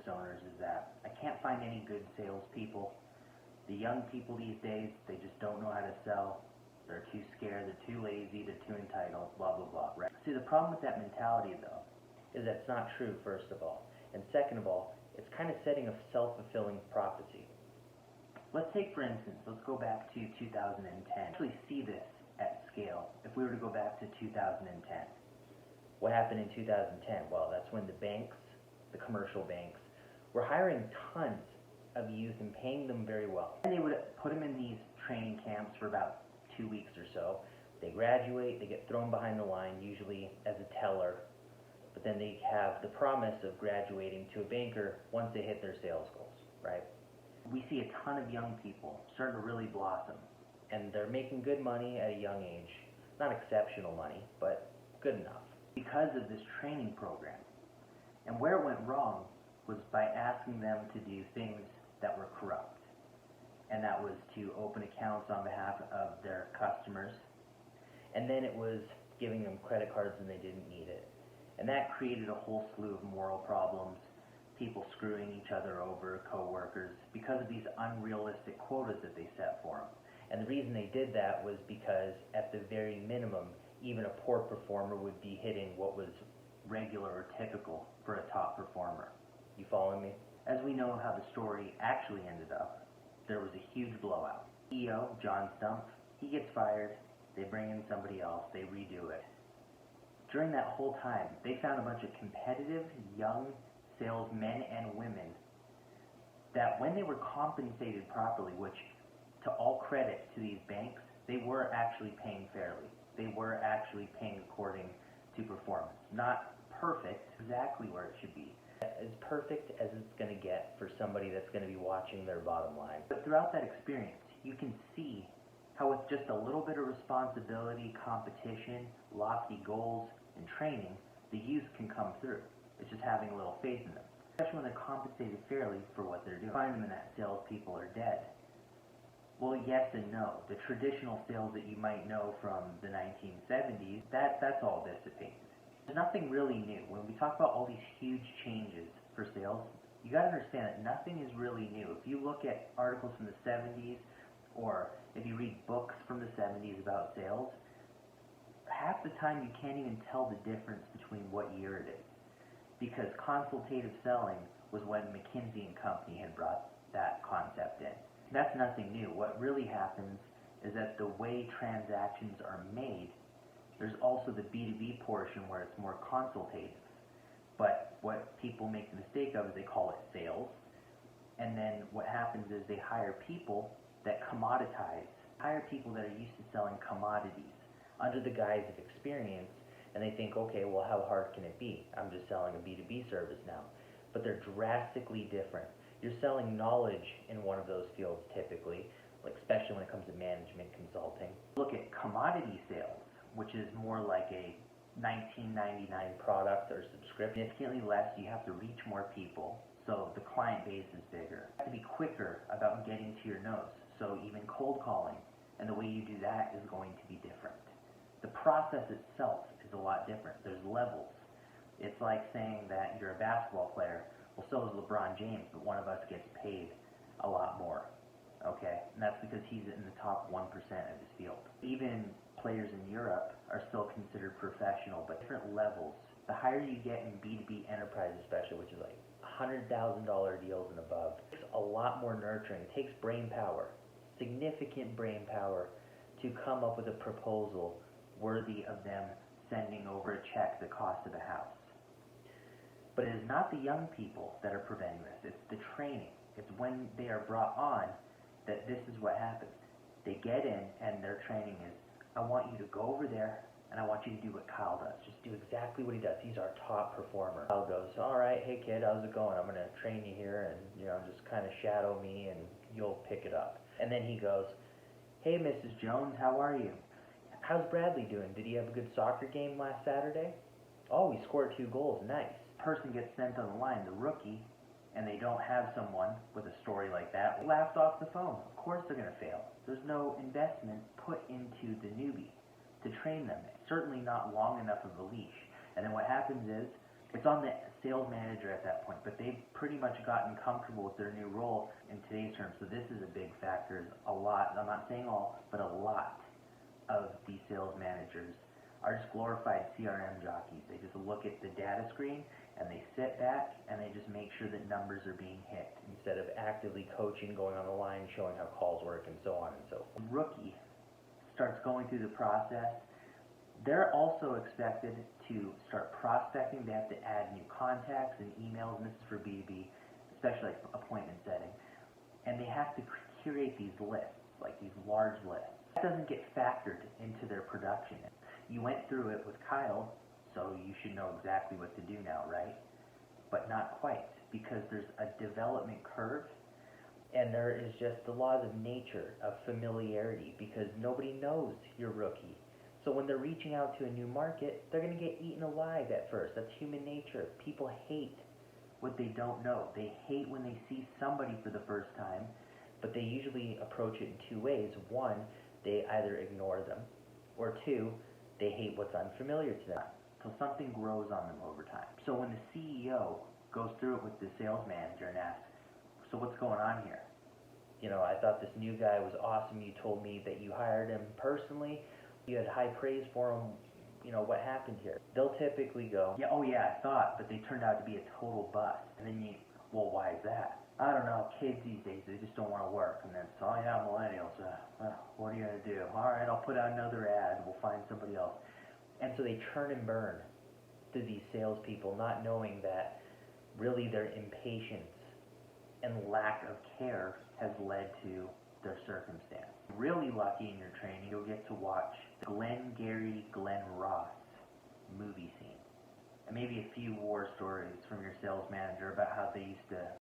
business owners is that I can't find any good salespeople. The young people these days, they just don't know how to sell. They're too scared, they're too lazy, they're too entitled, blah, blah, blah, right? See, the problem with that mentality, though, is that it's not true, first of all. And second of all, it's kind of setting a self-fulfilling prophecy. Let's take, for instance, let's go back to 2010. Actually see this at scale. If we were to go back to 2010. What happened in 2010? Well, that's when the banks, the commercial banks, were hiring tons of youth and paying them very well. And they would put them in these training camps for about 2 weeks or so. They graduate, they get thrown behind the line, usually as a teller, but then they have the promise of graduating to a banker once they hit their sales goals, right? We see a ton of young people starting to really blossom, and they're making good money at a young age. Not exceptional money, but good enough, because of this training program. And where it went wrong was by asking them to do things that were corrupt. And that was to open accounts on behalf of their customers. And then it was giving them credit cards when they didn't need it. And that created a whole slew of moral problems, people screwing each other over, co-workers, because of these unrealistic quotas that they set for them. And the reason they did that was because, at the very minimum, even a poor performer would be hitting what was regular or typical for a top performer. You following me? As we know how the story actually ended up, there was a huge blowout. CEO, John Stumpf, he gets fired, they bring in somebody else, they redo it. During that whole time, they found a bunch of competitive, young salesmen and women that when they were compensated properly, which to all credit to these banks, they were actually paying fairly. They were actually paying according to performance. Not perfect, exactly where it should be. As perfect as it's going to get for somebody that's going to be watching their bottom line. But throughout that experience, you can see how with just a little bit of responsibility, competition, lofty goals, and training, the youth can come through. It's just having a little faith in them. Especially when they're compensated fairly for what they're doing. Find them in that salespeople are dead. Well, yes and no. The traditional sales that you might know from the 1970s, that's all dissipated. There's nothing really new. When we talk about all these huge changes for sales, you got to understand that nothing is really new. If you look at articles from the 70s, or if you read books from the 70s about sales, half the time you can't even tell the difference between what year it is. Because consultative selling was when McKinsey and Company had brought that concept in. That's nothing new. What really happens is that the way transactions are made, there's also the B2B portion where it's more consultative. But what people make the mistake of is they call it sales. And then what happens is they hire people that commoditize, hire people that are used to selling commodities under the guise of experience, and they think, okay, well, how hard can it be? I'm just selling a B2B service now. But they're drastically different. You're selling knowledge in one of those fields typically, like especially when it comes to management consulting. Look at commodity sales, which is more like a $19.99 product or subscription. Significantly less, you have to reach more people, so the client base is bigger. You have to be quicker about getting to your notes, so even cold calling, and the way you do that is going to be different. The process itself is a lot different. There's levels. It's like saying that you're a basketball player. Well, so is LeBron James, but one of us gets paid a lot more. Okay? And that's because he's in the top 1% of his field. Even players in Europe are still considered professional, but different levels. The higher you get in B2B enterprise especially, which is like $100,000 deals and above, it takes a lot more nurturing. It takes brain power, significant brain power, to come up with a proposal worthy of them sending over a check the cost of a house. But it is not the young people that are preventing this. It's the training. It's when they are brought on that this is what happens. They get in and their training is, I want you to go over there and I want you to do what Kyle does. Just do exactly what he does. He's our top performer. Kyle goes, all right, hey kid, how's it going? I'm going to train you here and just kind of shadow me and you'll pick it up. And then he goes, hey Mrs. Jones, how are you? How's Bradley doing? Did he have a good soccer game last Saturday? Oh, he scored 2 goals. Nice. Person gets sent on the line, the rookie, and they don't have someone with a story like that, laughed off the phone. Of course they're going to fail. There's no investment put into the newbie to train them. Certainly not long enough of a leash. And then what happens is It's on the sales manager at that point, but they've pretty much gotten comfortable with their new role in today's terms. So this is a big factor. A lot, I'm not saying all, but a lot of these sales managers are just glorified CRM jockeys. They just look at the data screen and they sit back and they just make sure that numbers are being hit instead of actively coaching, going on the line, showing how calls work, and so on and so forth. Rookie starts going through the process. They're also expected to start prospecting. They have to add new contacts and emails, and this is for B2B, especially like appointment setting. And they have to curate these lists, like these large lists. That doesn't get factored into their production. You went through it with Kyle, so you should know exactly what to do now, right? But not quite, because there's a development curve, and there is just the laws of nature, of familiarity, because nobody knows you're rookie. So when they're reaching out to a new market, they're going to get eaten alive at first. That's human nature. People hate what they don't know. They hate when they see somebody for the first time, but they usually approach it in two ways. One, they either ignore them, or two, they hate what's unfamiliar to them. So something grows on them over time. So when the CEO goes through it with the sales manager and asks, so what's going on here? You know, I thought this new guy was awesome. You told me that you hired him personally. You had high praise for him. You know, what happened here? They'll typically go, yeah, oh yeah, I thought, but they turned out to be a total bust. And then you, well, why is that? I don't know, kids these days, they just don't want to work. And then, so, oh yeah, millennials, well, what are you going to do? All right, I'll put out another ad, we'll find somebody else. And so they churn and burn through these salespeople, not knowing that really their impatience and lack of care has led to their circumstance. Really lucky in your training, you'll get to watch the Glenn Ross movie scene. And maybe a few war stories from your sales manager about how they used to